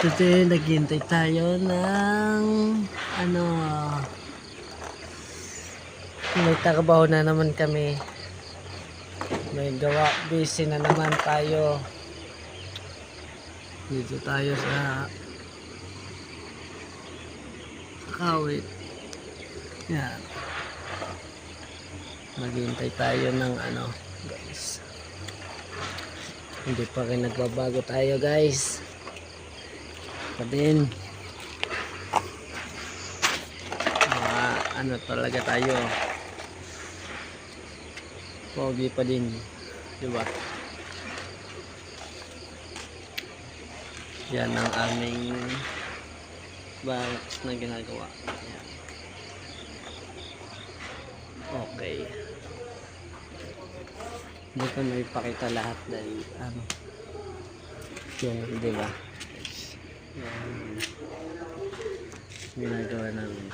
Today, naghihintay tayo ng ano, may trabaho na naman kami. May gawa, busy na naman tayo. Dito tayo sa Kawit. Yan. Maghihintay tayo ng ano, guys. Hindi pa rin nagbabago tayo, guys. Pa din. Ano talaga tayo. Pogi pa din. Diba? Yan ang aming box na ginagawa. Yan. Okay. Hindi ko na ipakita lahat dahil ano. Yan, diba? Yan. Ginagawa namin.